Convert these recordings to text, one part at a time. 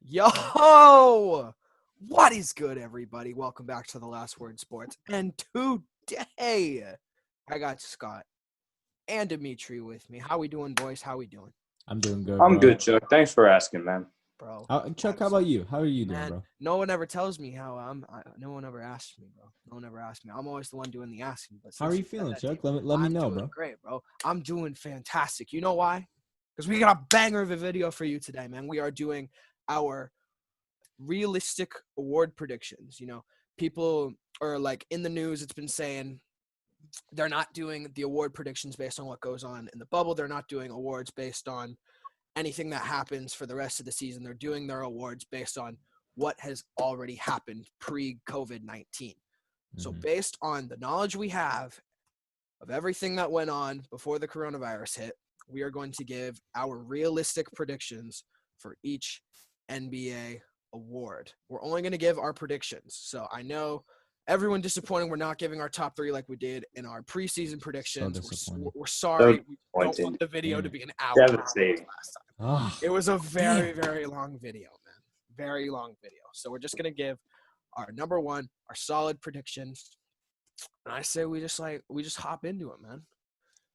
Yo! What is good, everybody? Welcome back to The Last Word Sports. And today, I got Scott and Dimitri with me. How we doing, boys? How we doing? I'm doing good, I'm bro. good, Chuck. Thanks for asking, man. Bro. Chuck, how about you? How are you doing, Man, bro? no one ever tells me how no one ever asks me, bro. No one ever asks me. I'm always the one doing the asking. But How are you feeling, Chuck? Let me know, I'm bro. doing great, bro. I'm doing fantastic. You know why? Because we got a banger of a video for you today, man. We are doing our realistic award predictions. People are like in the news, it's been saying they're not doing the award predictions based on what goes on in the bubble. They're not doing awards based on anything that happens for the rest of the season. They're doing their awards based on what has already happened pre-COVID-19. So based on the knowledge we have of everything that went on before the coronavirus hit, we are going to give our realistic predictions for each NBA award. We're only going to give our predictions. So I know everyone disappointing we're not giving our top three like we did in our preseason predictions. We're sorry. We don't want the video to be an hour. Devastating. Last time. It was a very, very long video, man. Very long video. So we're just going to give our number one, our solid predictions. And I say we just hop into it, man.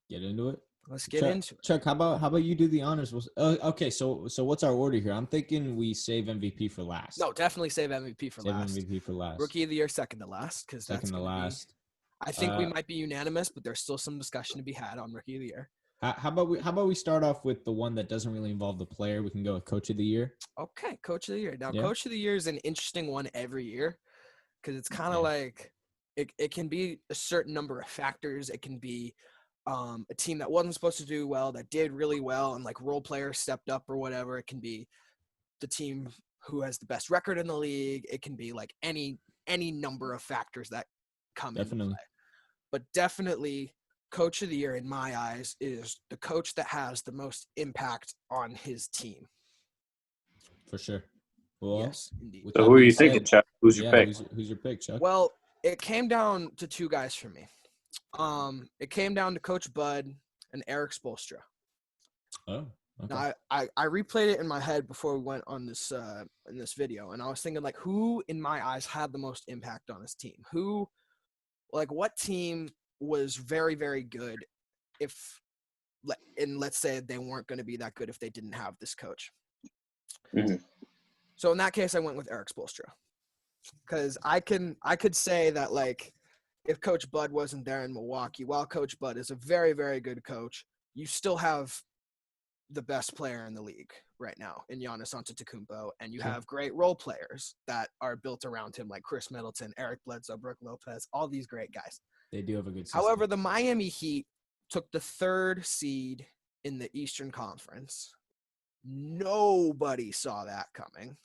Get into it. Let's get into it. Chuck, how about you do the honors? Okay, so what's our order here? I'm thinking we save MVP for last. No, definitely save MVP for last. Save MVP for last. Rookie of the year, second to last, because that's second to last. I think we might be unanimous, but there's still some discussion to be had on Rookie of the Year. How about we start off with the one that doesn't really involve the player? We can go with Coach of the Year. Okay, Coach of the Year. Now, Coach of the Year is an interesting one every year because it's kind of like it can be a certain number of factors. It can be a team that wasn't supposed to do well that did really well and like role players stepped up or whatever. It can be the team who has the best record in the league. It can be like any number of factors that come into play. But definitely Coach of the Year in my eyes is the coach that has the most impact on his team. For sure. Well, yes, indeed. So who are you thinking, Chuck? Who's your pick? Who's your pick, Chuck? Well, it came down to two guys for me. It came down to Coach Bud and Eric Spoelstra. Oh, okay. Now, I replayed it in my head before we went on this in this video, and I was thinking like, who in my eyes had the most impact on his team? What team was very, very good let's say they weren't going to be that good if they didn't have this coach. Mm-hmm. So in that case, I went with Eric Spoelstra because I could say that like if Coach Bud wasn't there in Milwaukee, while Coach Bud is a very, very good coach, you still have the best player in the league right now in Giannis Antetokounmpo, and you have great role players that are built around him like Chris Middleton, Eric Bledsoe, Brook Lopez, all these great guys. They do have a good system. However, the Miami Heat took the third seed in the Eastern Conference. Nobody saw that coming.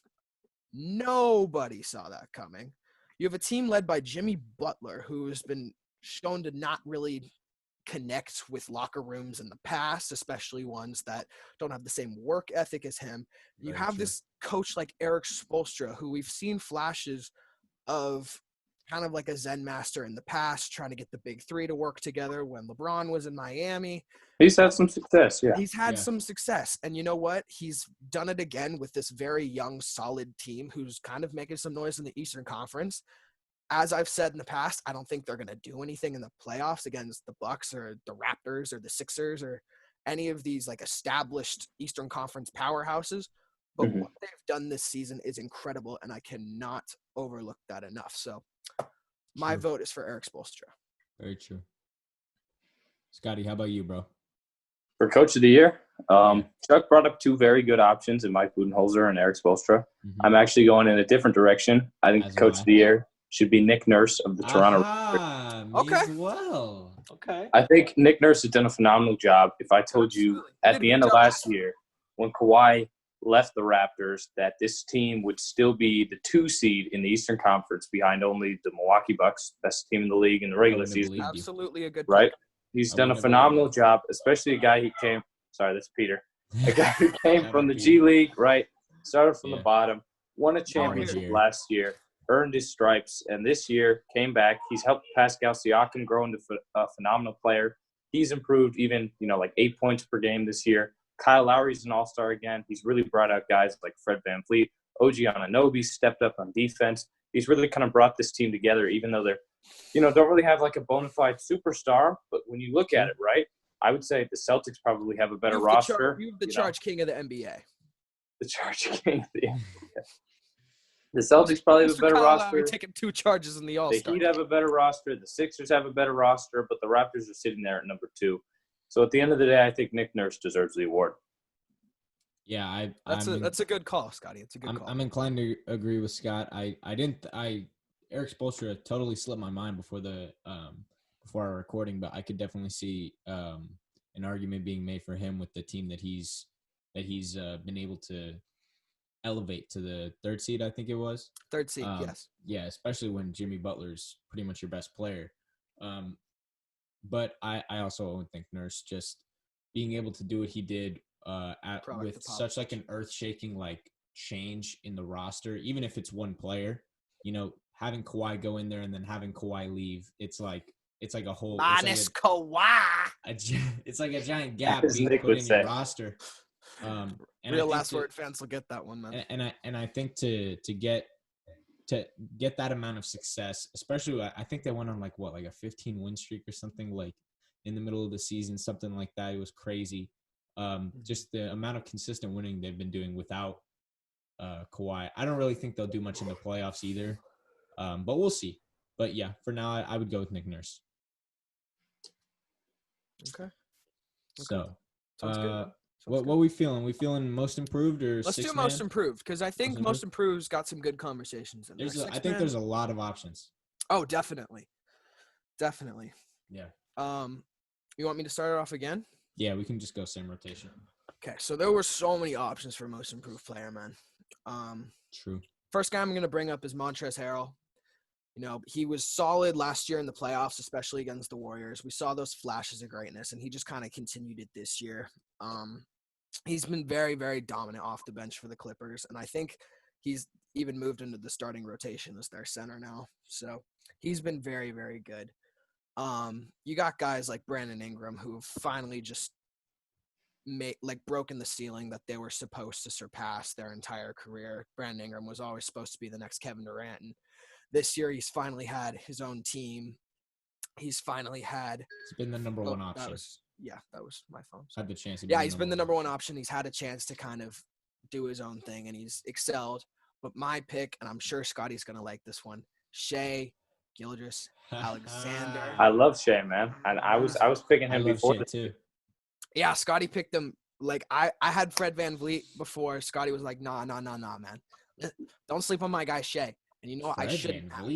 You have a team led by Jimmy Butler, who has been shown to not really connect with locker rooms in the past, especially ones that don't have the same work ethic as him. You have this coach like Eric Spoelstra, who we've seen flashes of kind of like a Zen master in the past, trying to get the big three to work together when LeBron was in Miami. He's had some success, yeah. He's had some success. And you know what? He's done it again with this very young, solid team who's kind of making some noise in the Eastern Conference. As I've said in the past, I don't think they're going to do anything in the playoffs against the Bucks or the Raptors or the Sixers or any of these like established Eastern Conference powerhouses. But what they've done this season is incredible, and I cannot overlook that enough. So my vote is for Eric Spoelstra. Very true. Scotty, how about you, bro? For Coach of the Year, Chuck brought up two very good options in Mike Budenholzer and Eric Spoelstra. I'm actually going in a different direction. I think Coach of the Year should be Nick Nurse of the Toronto Raptors. Okay. As well. Okay. I think Nick Nurse has done a phenomenal job. If I told you at the end of last year when Kawhi left the Raptors that this team would still be the 2 seed in the Eastern Conference behind only the Milwaukee Bucks, best team in the league in the regular season. Absolutely a good right? He's done a phenomenal job, especially a guy who came – sorry, that's Peter. A guy who came from the G League, right? Started from the bottom, won a championship last year, earned his stripes, and this year came back. He's helped Pascal Siakam grow into a phenomenal player. He's improved even, like 8 points per game this year. Kyle Lowry's an all-star again. He's really brought out guys like Fred VanVleet, OG Anunoby stepped up on defense. He's really kind of brought this team together, even though they're, don't really have like a bona fide superstar. But when you look at it, right, I would say the Celtics probably have a better roster. You have the charge king of the NBA. The charge king of the NBA. The Celtics probably have a better roster. We're taking 2 charges in the All-Star. The Heat have a better roster. The Sixers have a better roster, but the Raptors are sitting there at number 2. So at the end of the day, I think Nick Nurse deserves the award. Yeah, that's a good call, Scotty. It's a good call. I'm inclined to agree with Scott. Eric Spoelstra totally slipped my mind before our recording, but I could definitely see an argument being made for him with the team that he's been able to elevate to the 3rd seed, I think it was. 3rd seed, yes. Yeah, especially when Jimmy Butler's pretty much your best player. But I also would think Nurse just being able to do what he did with such like an earth-shaking like change in the roster, even if it's one player, having Kawhi go in there and then having Kawhi leave, it's like a whole honest Kawhi. It's like a giant gap being put in your roster. Real last word fans will get that one, man. And I think to get that amount of success, especially I think they went on like a 15 win streak or something like in the middle of the season, something like that. It was crazy. Just the amount of consistent winning they've been doing without Kawhi. I don't really think they'll do much in the playoffs either, but we'll see. But yeah, for now, I would go with Nick Nurse. Okay. So, Sounds good. What are we feeling? We feeling most improved or let's do most improved, because I think most improved's got some good conversations in there. I think there's a lot of options. Oh, definitely. Yeah. You want me to start it off again? Yeah, we can just go same rotation. Okay, so there were so many options for most improved player, man. True. First guy I'm going to bring up is Montrezl Harrell. He was solid last year in the playoffs, especially against the Warriors. We saw those flashes of greatness, and he just kind of continued it this year. He's been very, very dominant off the bench for the Clippers, and I think he's even moved into the starting rotation as their center now. So he's been very, very good. You got guys like Brandon Ingram who have finally just broken the ceiling that they were supposed to surpass their entire career. Brandon Ingram was always supposed to be the next Kevin Durant, and this year he's finally had his own team. He's been the number one option. That was my phone. Had the chance. He's been the number one option. He's had a chance to kind of do his own thing, and he's excelled. But my pick, and I'm sure Scotty's going to like this one, Shai Gilgeous-Alexander. I love Shai, man. And I was picking him before too. Yeah, Scotty picked him. Like, I had Fred VanVleet before. Scotty was like, nah, man. Don't sleep on my guy Shai. And you know what? I shouldn't have.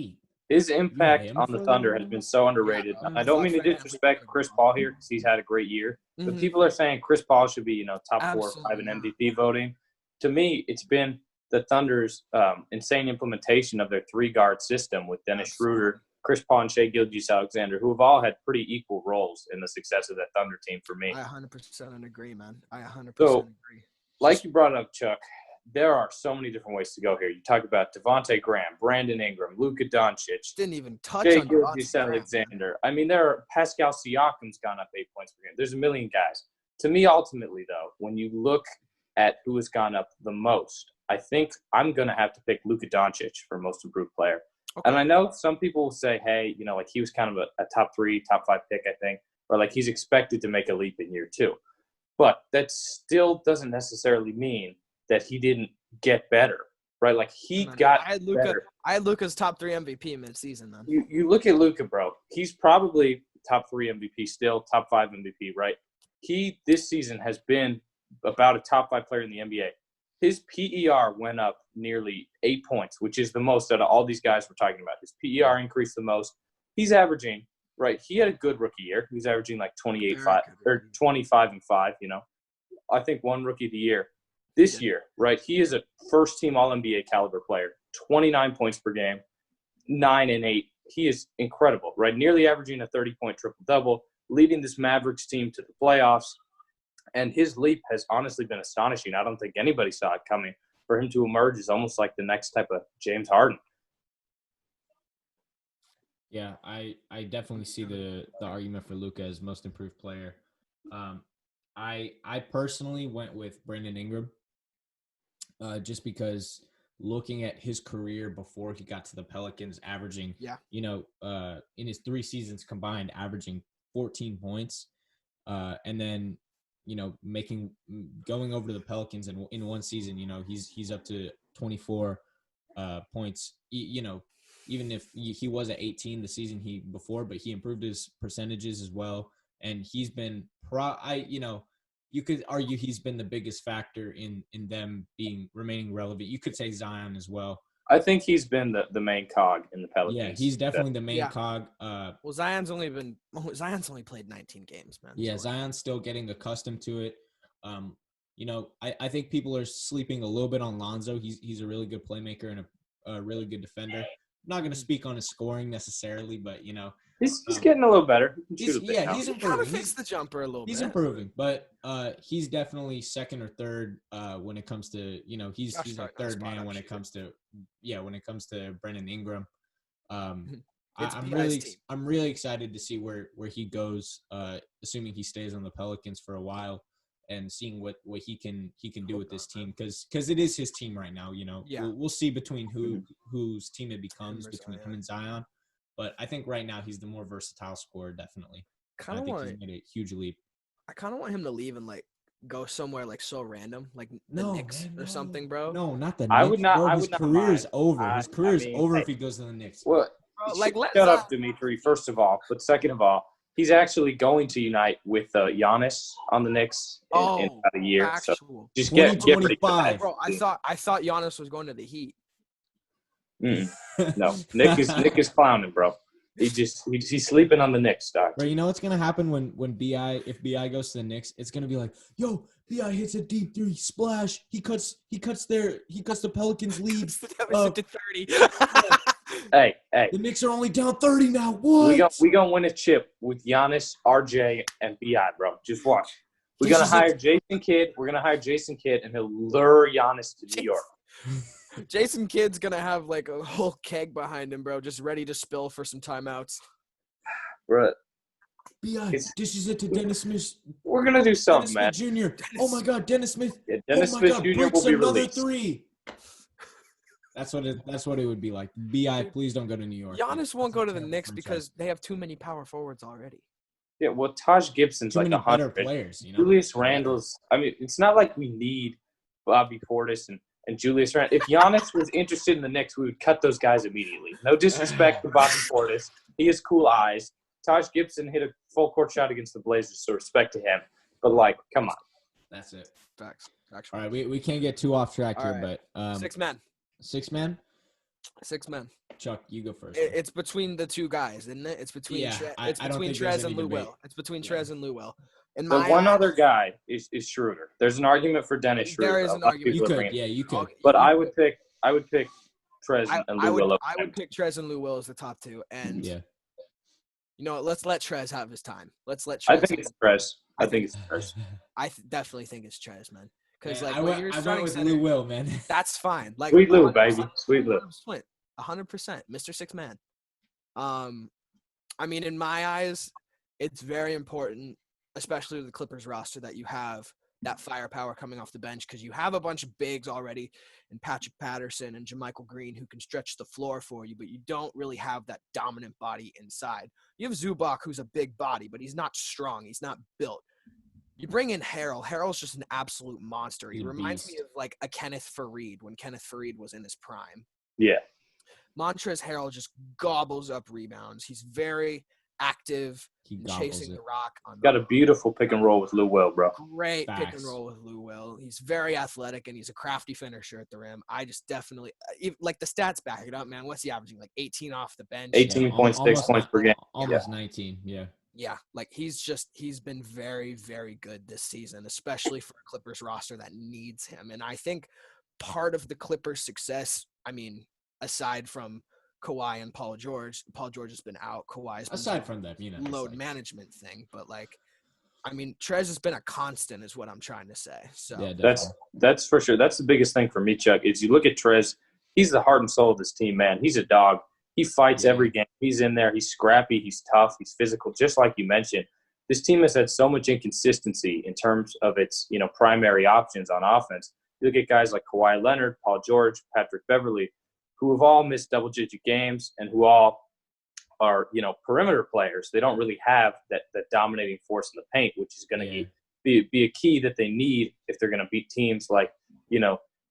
His impact on the Thunder has been so underrated. I don't mean to disrespect Chris Paul here because he's had a great year. But people are saying Chris Paul should be, top 4 or 5 in MVP voting. To me, it's been the Thunder's insane implementation of their 3-guard system with Dennis Schroeder, Chris Paul, and Shai Gilgeous-Alexander, who have all had pretty equal roles in the success of that Thunder team for me. I 100% agree, man. I 100% agree. Like you brought up, Chuck, there are so many different ways to go here. You talk about Devontae Graham, Brandon Ingram, Luka Doncic. Didn't even touch Shai on Gilgeous-Alexander. I mean, Pascal Siakam's gone up 8 points per game. There's a million guys. To me, ultimately, though, when you look at who has gone up the most, I think I'm going to have to pick Luka Doncic for most improved player. Okay. And I know some people will say, hey, he was kind of a top 3, top 5 pick, I think, or like he's expected to make a leap in year 2. But that still doesn't necessarily mean that he didn't get better, right? Like got better. I had Luka's top 3 MVP mid-season, then. You look at Luka, bro. He's probably top 3 MVP still, top 5 MVP, right? He, this season, has been about a top 5 player in the NBA. His PER went up nearly 8 points, which is the most out of all these guys we're talking about. His PER increased the most. He's averaging, right? He had a good rookie year. He was averaging like 25 and 5, I think one rookie of the year. This year, right, he is a first-team All-NBA caliber player, 29 points per game, 9 and 8. He is incredible, right? Nearly averaging a 30-point triple-double, leading this Mavericks team to the playoffs. And his leap has honestly been astonishing. I don't think anybody saw it coming. For him to emerge is almost like the next type of James Harden. Yeah, I definitely see the argument for Luka as most improved player. I personally went with Brandon Ingram. Just because looking at his career before he got to the Pelicans, averaging, in his 3 seasons combined, averaging 14 points. And then, going over to the Pelicans and in one season, he's up to 24 points, even if he was at 18 the season before, but he improved his percentages as well. And he's been you could argue he's been the biggest factor in them remaining relevant. You could say Zion as well. I think he's been the main cog in the Pelicans. Yeah, he's definitely the main cog. Well, Zion's only played 19 games, man. Yeah, Zion's still getting accustomed to it. I think people are sleeping a little bit on Lonzo. He's a really good playmaker and a really good defender. I'm not going to speak on his scoring necessarily, but he's getting a little better. He's improving. He kind of fixed the jumper a little bit. He's improving, but he's definitely second or third when it comes to he's a third man when it comes to Brandon Ingram. I'm really excited to see where he goes, assuming he stays on the Pelicans for a while, and seeing what he can do with this team, because it is his team right now. We'll see between whose team it becomes between him and Zion. But I think right now he's the more versatile scorer, definitely. I think he's made a huge leap. I kind of want him to leave and go somewhere so random, like the Knicks or something, bro. No, not the Knicks. I would not. Bro, his career is over. His career is over if he goes to the Knicks. Well, shut up, Dimitri. First of all, but second of all, he's actually going to unite with Giannis on the Knicks in about a year. Actual. So just get ready for that. Bro, I thought Giannis was going to the Heat. No, Nick is clowning, bro. He's sleeping on the Knicks, doc. Bro, you know what's gonna happen when if BI goes to the Knicks? It's gonna be like, yo, BI hits a deep 3 splash. He cuts the Pelicans lead. To 30. Hey. The Knicks are only down 30 now. What? We gonna win a chip with Giannis, RJ, and BI, bro. Just watch. We're gonna hire Jason Kidd. We're gonna hire Jason Kidd, and he'll lure Giannis to New York. Jason Kidd's gonna have a whole keg behind him, bro, just ready to spill for some timeouts. Bro, BI, this is it to Dennis Smith. We're gonna do something, man. Jr. Oh my God, Dennis Smith. Yeah, Dennis Smith Jr. breaks will be another released. 3. That's what it would be like. BI, please don't go to New York. Giannis won't go to the Knicks because they have too many power forwards already. Yeah, well, Taj Gibson's too like many 100 better players. Julius Randle's. I mean, it's not like we need Bobby Portis and Julius Randle. If Giannis was interested in the Knicks, we would cut those guys immediately. No disrespect to Bobby Portis. He has cool eyes. Taj Gibson hit a full court shot against the Blazers, so respect to him. But, come on. That's it. Facts. All right, we can't get too off track here, right. but 6 men. 6 men? 6 men. Chuck, you go first. It's between the 2 guys, isn't it? It's between Trez and Lou Will. It's between Trez and Lou Will. The one other guy is Schroeder. There's an argument for Dennis Schroeder. There is an argument. You could. But I would pick Trez and Lou Will. I would pick Trez and Lou Will as the top 2. And let's let Trez have his time. Let's let Trez. I think it's Trez. I definitely think it's Trez, man. Because I went with Lou Will, man. That's fine. Sweet Lou, baby. Sweet Lou. 100%. Mr. 6 Man. I mean, in my eyes, it's very important, especially with the Clippers roster, that you have that firepower coming off the bench, because you have a bunch of bigs already in Patrick Patterson and JaMychal Green who can stretch the floor for you, but you don't really have that dominant body inside. You have Zubac, who's a big body, but he's not strong. He's not built. You bring in Harrell. Harrell's just an absolute monster. He reminds me of a Kenneth Faried when Kenneth Faried was in his prime. Yeah. Montrezl Harrell just gobbles up rebounds. He's very active, chasing the rock. Got a beautiful pick and roll with Lou Will, bro. Great pick and roll with Lou Will. He's very athletic, and he's a crafty finisher at the rim. I just definitely the stats back it up, man. What's he averaging? 18 off the bench. 18.6 points per game. Almost 19, yeah. Yeah, he's been very, very good this season, especially for a Clippers roster that needs him. And I think part of the Clippers' success, aside from Kawhi and Paul George has been out. Kawhi's been aside from that, load management thing, but Trez has been a constant, is what I'm trying to say. So yeah, that's for sure. That's the biggest thing for me, Chuck. Is you look at Trez, he's the heart and soul of this team, man. He's a dog. He fights every game. He's in there. He's scrappy. He's tough. He's physical, just like you mentioned. This team has had so much inconsistency in terms of its, primary options on offense. You look at guys like Kawhi Leonard, Paul George, Patrick Beverley, who have all missed double-digit games and who all are, perimeter players. They don't really have that dominating force in the paint, which is going to be a key that they need if they're going to beat teams like,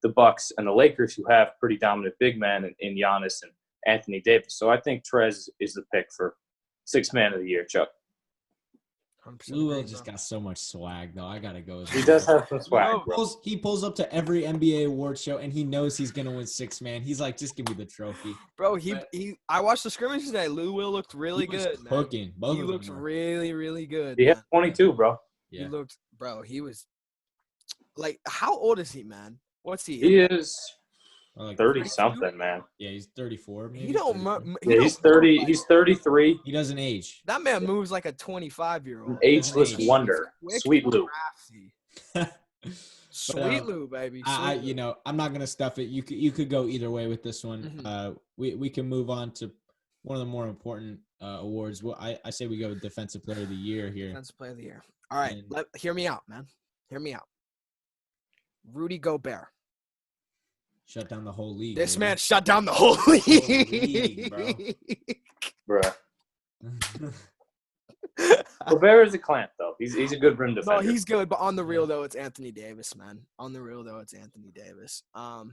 the Bucks and the Lakers, who have pretty dominant big men in Giannis and Anthony Davis. So I think Trez is the pick for sixth man of the year, Chuck. Lou Will just got so much swag, though. I gotta go. He does have some swag. He pulls up to every NBA award show, and he knows he's gonna win sixth man. He's like, just give me the trophy, bro. I watched the scrimmage today. Lou Will looked really good. Cooking. Both he looked really, really good. He had 22, bro. Yeah. He looked, bro. He was like, how old is he, man? What's he? He is 30 something, man. Yeah, he's 34. Maybe. He's 30. He's 33. He doesn't age. That man moves like a 25-year-old. Ageless wonder. Sweet Lou. Sweet Lou, baby. I'm not gonna stuff it. You could go either way with this one. Mm-hmm. We can move on to one of the more important awards. Well, I say we go with Defensive Player of the Year here. Defensive Player of the Year. All right, hear me out, man. Hear me out. Rudy Gobert. Shut down the whole league. This man shut down the whole league, bro. Gobert is a clamp, though. He's a good rim defender. No, he's good, but on the real, though, it's Anthony Davis, man. On the real, though, it's Anthony Davis. You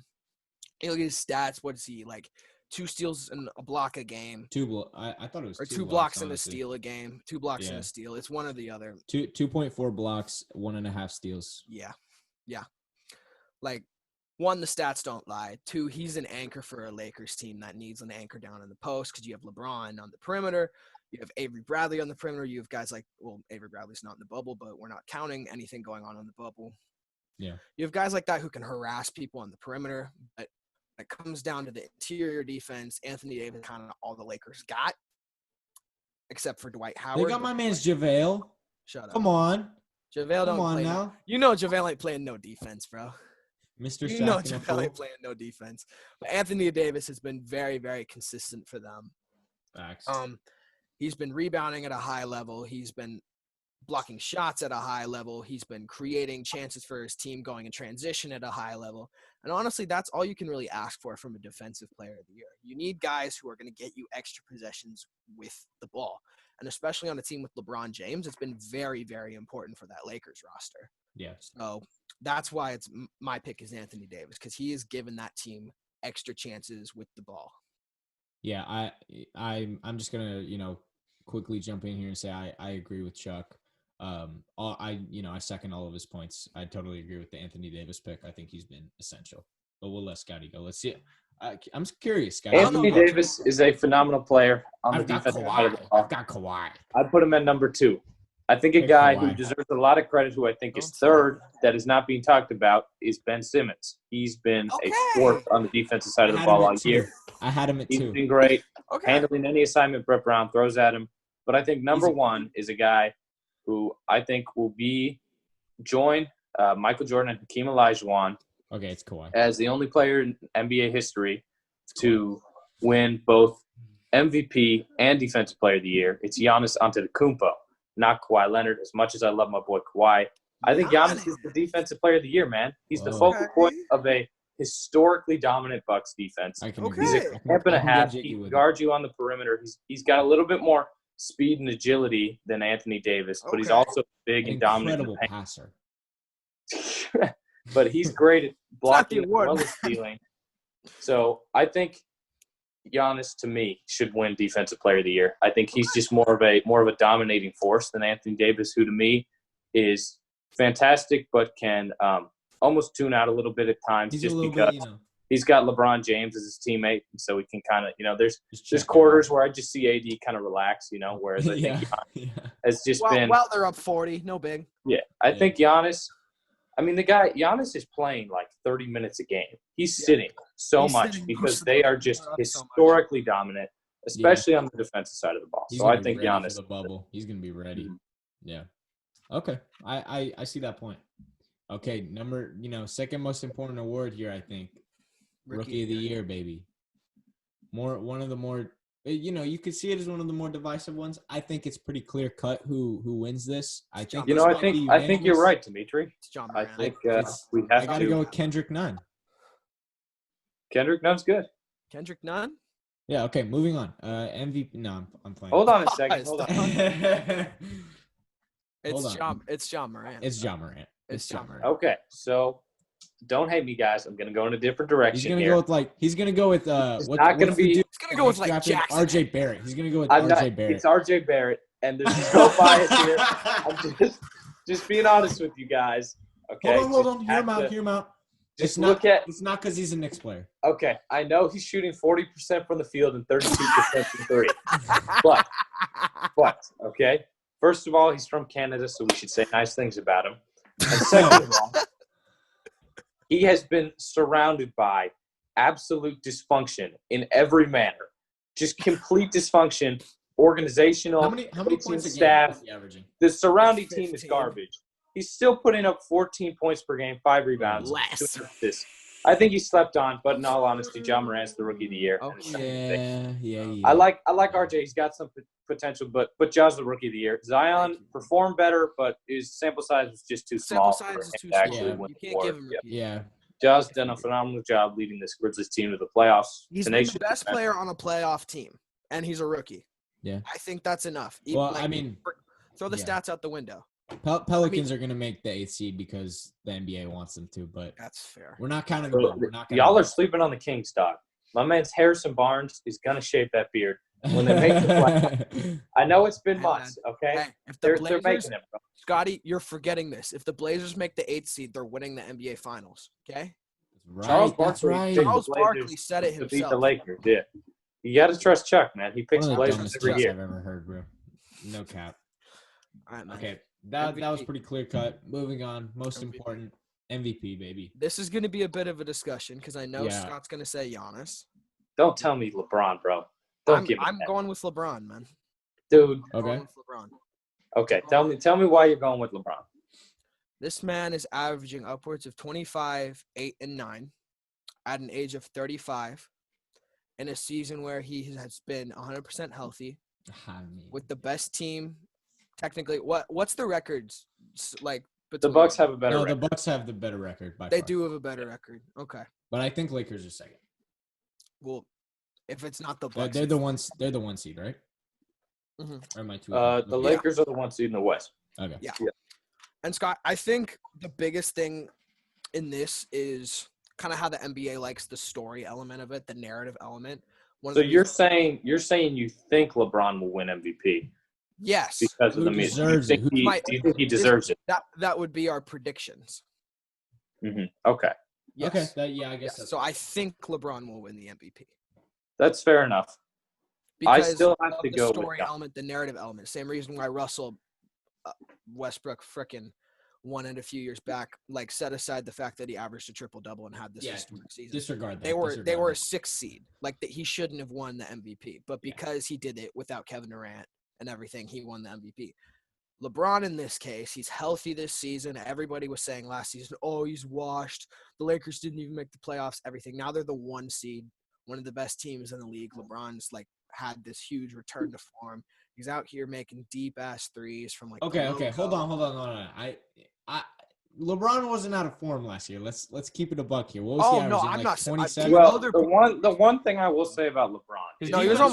look at his stats. What is he, like 2 steals and a block a game? I thought it was 2 blocks and a steal a game. 2 blocks and a steal. It's one or the other. 2.4 blocks, 1.5 steals. Yeah. Like, 1, the stats don't lie. 2, he's an anchor for a Lakers team that needs an anchor down in the post because you have LeBron on the perimeter. You have Avery Bradley on the perimeter. You have guys like, Avery Bradley's not in the bubble, but we're not counting anything going on in the bubble. Yeah. You have guys like that who can harass people on the perimeter. But when it comes down to the interior defense, Anthony Davis kind of all the Lakers got, except for Dwight Howard. They got my man's JaVale. Shut up. Come on. JaVale don't play now. JaVale ain't playing no defense, bro. Mr. You know JaVale ain't playing no defense. But Anthony Davis has been very, very consistent for them. Facts. He's been rebounding at a high level. He's been blocking shots at a high level. He's been creating chances for his team going in transition at a high level. And honestly, that's all you can really ask for from a Defensive Player of the Year. You need guys who are going to get you extra possessions with the ball. And especially on a team with LeBron James, it's been very, very important for that Lakers roster. Yeah. So that's why my pick is Anthony Davis, because he has given that team extra chances with the ball. Yeah, I'm just gonna quickly jump in here and say I agree with Chuck. I second all of his points. I totally agree with the Anthony Davis pick. I think he's been essential. But we'll let Scotty go. Let's see. I'm curious, Scotty. Anthony Davis is a phenomenal player on the defensive side of the ball. I've got Kawhi. I'd put him at number 2. I think a guy who deserves a lot of credit, who I think is third, that is not being talked about, is Ben Simmons. He's been a force on the defensive side of the ball all year. I had him at 2. He's been great, handling any assignment Brett Brown throws at him. But I think number 1 is a guy who I think will join Michael Jordan and Hakeem Olajuwon. Okay, it's Kawhi. As the only player in NBA history to win both MVP and Defensive Player of the Year. It's Giannis Antetokounmpo, not Kawhi Leonard. As much as I love my boy Kawhi, I think Giannis is the Defensive Player of the Year, man. He's the focal point of a historically dominant Bucks defense. He's a camp and a half. He guards you on the perimeter. He's got a little bit more speed and agility than Anthony Davis, but he's also big and dominant. Incredible passer. But he's great at blocking as well as stealing. So I think Giannis, to me, should win Defensive Player of the Year. I think he's just more of a dominating force than Anthony Davis, who to me is fantastic, but can almost tune out a little bit at times because he's got LeBron James as his teammate, and so he can kind of, there's quarters where I just see AD kind of relax, whereas I think Giannis has just been. Well, they're up 40, no big. Yeah, I think Giannis. I mean, Giannis is playing like 30 minutes a game. He's sitting so much because they are just historically dominant, especially on the defensive side of the ball. So I think Giannis. The bubble. He's going to be ready. Yeah. Okay. I see that point. Okay. Second most important award here, I think. Rookie of the Year, baby. One of the more you could see it as one of the more divisive ones. I think it's pretty clear cut who wins this. I think I think you're right, Dimitri. It's John I Moran. think we have I got to go with Kendrick Nunn. Kendrick Nunn's good. Kendrick Nunn? Yeah, okay, moving on. MVP. No, I'm playing. Hold on a second. Hold on. It's John Moran. It's John Moran. It's John Moran. Okay, so don't hate me, guys. I'm gonna go in a different direction. He's gonna go with He's gonna go with He's gonna go with like Jackson. RJ Barrett. He's gonna go with RJ Barrett. It's RJ Barrett, and there's no bias here. I'm just being honest with you guys. Okay. Hold on. Hear him out. It's not because he's a Knicks player. Okay, I know he's shooting 40% from the field and 32% from three. But okay. First of all, he's from Canada, so we should say nice things about him. And second of all, he has been surrounded by absolute dysfunction in every manner. Just complete dysfunction, organizational, how many points staff. is he averaging? The surrounding team is garbage. He's still putting up 14 points per game, 5 rebounds. Less. I think he slept on, but in all honesty, John Moran's the rookie of the year. Yeah. I like RJ. He's got some potential, but Ja's the rookie of the year. Zion performed better, but his sample size was just too small. Sample size is too small. You can't give him. Yeah. Ja's done a phenomenal job leading this Grizzlies team to the playoffs. He's been the best player on a playoff team, and he's a rookie. Yeah. I think that's enough. Well, throw the stats out the window. Pelicans are going to make the 8th seed because the NBA wants them to, but that's fair. We're not counting them. Y'all are sleeping on the Kings, dog. My man's Harrison Barnes is going to shave that beard when they make the playoffs. I know it's been months, okay? Hey, if they're making it, bro. Scotty, you're forgetting this. If the Blazers make the 8th seed, they're winning the NBA Finals, okay? Right, Charles Barkley said it himself. To beat the Lakers, yeah. You got to trust Chuck, man. He picks the Blazers every year. I've ever heard, bro. No cap. All right, man. Okay. That was pretty clear cut. Moving on. Most important, MVP, baby. This is going to be a bit of a discussion because I know Scott's going to say Giannis. Don't tell me LeBron, bro. I'm going with LeBron, man. Dude. I'm going with LeBron. Okay. Tell me why you're going with LeBron. This man is averaging upwards of 25, 8, and 9 at an age of 35 in a season where he has been 100% healthy with the best team. Technically, what's the records like? The Bucks have a better record. The Bucks have the better record by They far. do have a better record. Okay. But I think Lakers are second. Well, if it's not the Bucks, they're the one seed, right? Mm-hmm. Or am I too? The Lakers are the one seed in the West. Okay. Yeah. And Scott, I think the biggest thing in this is kind of how the NBA likes the story element of it, the narrative element. So you're saying you think LeBron will win MVP? Yes. Because of the media. Do you think he deserves it? That would be our predictions. Mm-hmm. Okay. Yes. Okay. I guess. So I think LeBron will win the MVP. That's fair enough. Because I still have to go the story with element, the narrative element. Same reason why Russell Westbrook frickin' won it a few years back. Like set aside the fact that he averaged a triple-double and had this historic season. Disregard that. They were a 6th seed. Like that he shouldn't have won the MVP, but because he did it without Kevin Durant and everything, he won the MVP. LeBron, in this case, he's healthy this season. Everybody was saying last season, oh, he's washed. The Lakers didn't even make the playoffs, everything. Now they're the 1 seed, one of the best teams in the league. LeBron's, had this huge return to form. He's out here making deep-ass threes from, Okay. Hold on. LeBron wasn't out of form last year. Let's keep it a buck here. What was he averaging? I'm not 27? Well, the one thing I will say about LeBron. No, he was on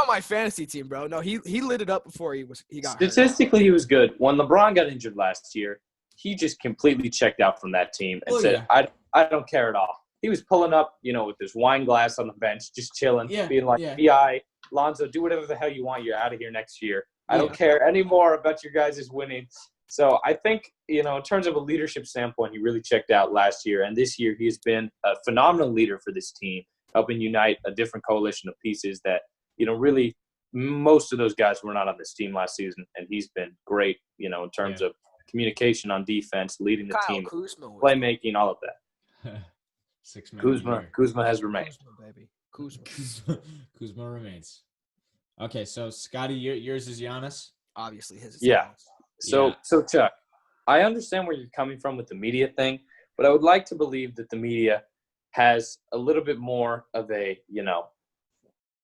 my fantasy team, bro. No, he lit it up before he got statistically hurt. He was good. When LeBron got injured last year, he just completely checked out from that team and said, I don't care at all. He was pulling up, with his wine glass on the bench, just chilling, being like, B.I., Lonzo, do whatever the hell you want. You're out of here next year. I don't care anymore about your guys' winning. So I think, in terms of a leadership standpoint, he really checked out last year. And this year he has been a phenomenal leader for this team, helping unite a different coalition of pieces that, really most of those guys were not on this team last season. And he's been great, in terms of communication on defense, leading the team, playmaking, all of that. 6 man. Kuzma has remained. Kuzma remains. Okay, so Scotty, yours is Giannis? Obviously his is Giannis. Yeah. So Chuck, I understand where you're coming from with the media thing, but I would like to believe that the media has a little bit more of a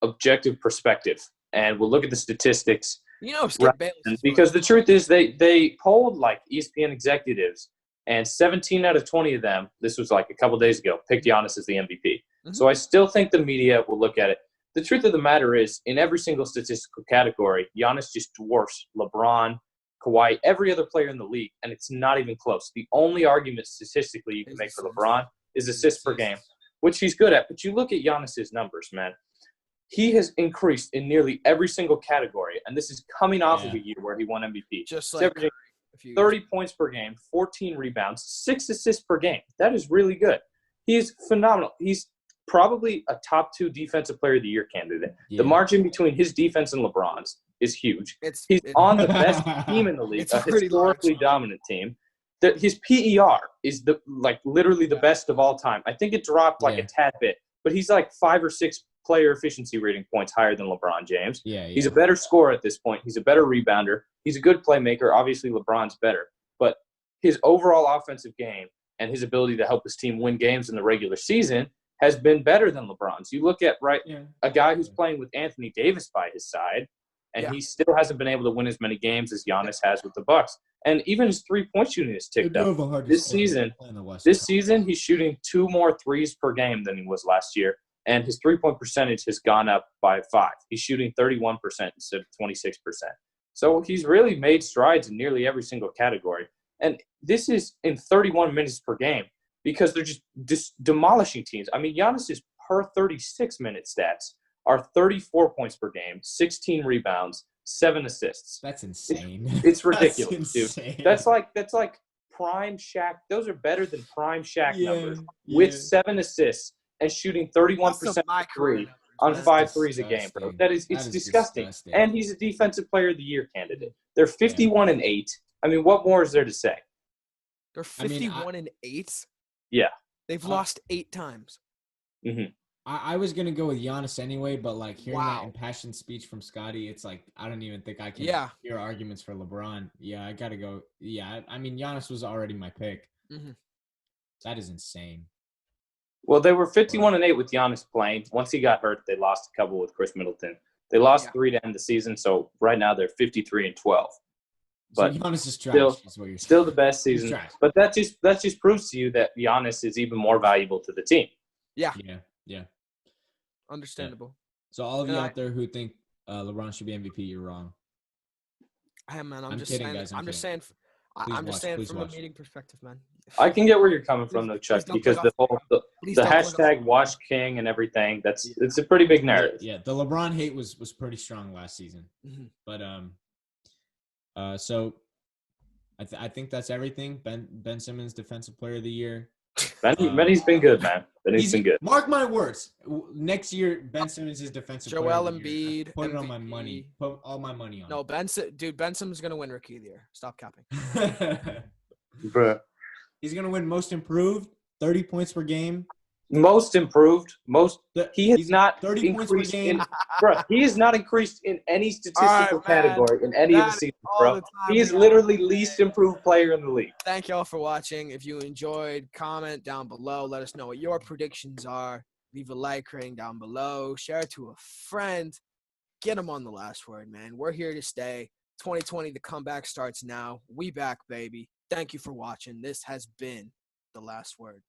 objective perspective and we'll look at the statistics. Skip Bayless. Because the truth is they polled like ESPN executives, and 17 out of 20 of them, this was like a couple days ago, picked Giannis as the MVP. Mm-hmm. So I still think the media will look at it. The truth of the matter is, in every single statistical category, Giannis just dwarfs LeBron, Kawhi, every other player in the league, and it's not even close. The only argument statistically you can make for LeBron is assists per game, which he's good at. But you look at Giannis's numbers, man. He has increased in nearly every single category, and this is coming off of a year where he won MVP. Just like 30 points per game, 14 rebounds, 6 assists per game. That is really good. He's phenomenal. He's probably a top 2 defensive player of the year candidate. Yeah. The margin between his defense and LeBron's is huge. He's on the best team in the league, a historically dominant team. His PER is literally the best of all time. I think it dropped a tad bit, but he's like 5 or 6 player efficiency rating points higher than LeBron James. Yeah. He's a better scorer at this point. He's a better rebounder. He's a good playmaker. Obviously, LeBron's better. But his overall offensive game and his ability to help his team win games in the regular season has been better than LeBron's. You look at a guy who's playing with Anthony Davis by his side, and he still hasn't been able to win as many games as Giannis has with the Bucks. And even his three-point shooting has ticked up. This season, he's shooting 2 more threes per game than he was last year. And his three-point percentage has gone up by 5. He's shooting 31% instead of 26%. So he's really made strides in nearly every single category. And this is in 31 minutes per game because they're just demolishing teams. I mean, Giannis's per 36-minute stats are 34 points per game, 16 rebounds, 7 assists. That's insane. It's ridiculous, dude. That's like prime Shaq. Those are better than prime Shaq numbers with 7 assists. And shooting 31% three on 5 threes a game, bro. It's disgusting. And he's a defensive player of the year candidate. They're 51-8. I mean, what more is there to say? They're 51-8? Yeah. They've lost 8 times. Mm-hmm. I was going to go with Giannis anyway, but hearing that impassioned speech from Scotty, it's I don't even think I can hear arguments for LeBron. Yeah, I got to go. Yeah, I mean, Giannis was already my pick. Mm-hmm. That is insane. Well, they were 51-8 with Giannis playing. Once he got hurt, they lost a couple with Chris Middleton. They lost 3 to end the season, so right now they're 53-12. But so Giannis is trash. Is what you're still the best season. But that just proves to you that Giannis is even more valuable to the team. Yeah. Yeah. Understandable. So all of you out there who think LeBron should be MVP, you're wrong. Hey, man, I'm just kidding, guys. I'm just saying from a meeting perspective, man. I can get where you're coming from, though, Chuck, because the hashtag Wash King and everything, it's a pretty big narrative. Yeah, the LeBron hate was pretty strong last season. Mm-hmm. But so I think that's everything. Ben Simmons, Defensive Player of the Year. Benny's been good, man. Benny's been good. Mark my words. Next year, Ben Simmons is Defensive Player Joel of the Year. Embiid. Put it on my money. Put all my money on. No, Ben Simmons is gonna win Rookie of the Year. Stop capping. Bruh. He's gonna win Most Improved, 30 points per game. Most improved. He has not 30 points per game. He has not increased in any statistical category in any of the seasons, bro. He is literally least improved player in the league. Thank y'all for watching. If you enjoyed, comment down below. Let us know what your predictions are. Leave a like rating down below. Share it to a friend. Get them on the last word, man. We're here to stay. 2020, the comeback starts now. We back, baby. Thank you for watching. This has been the last word.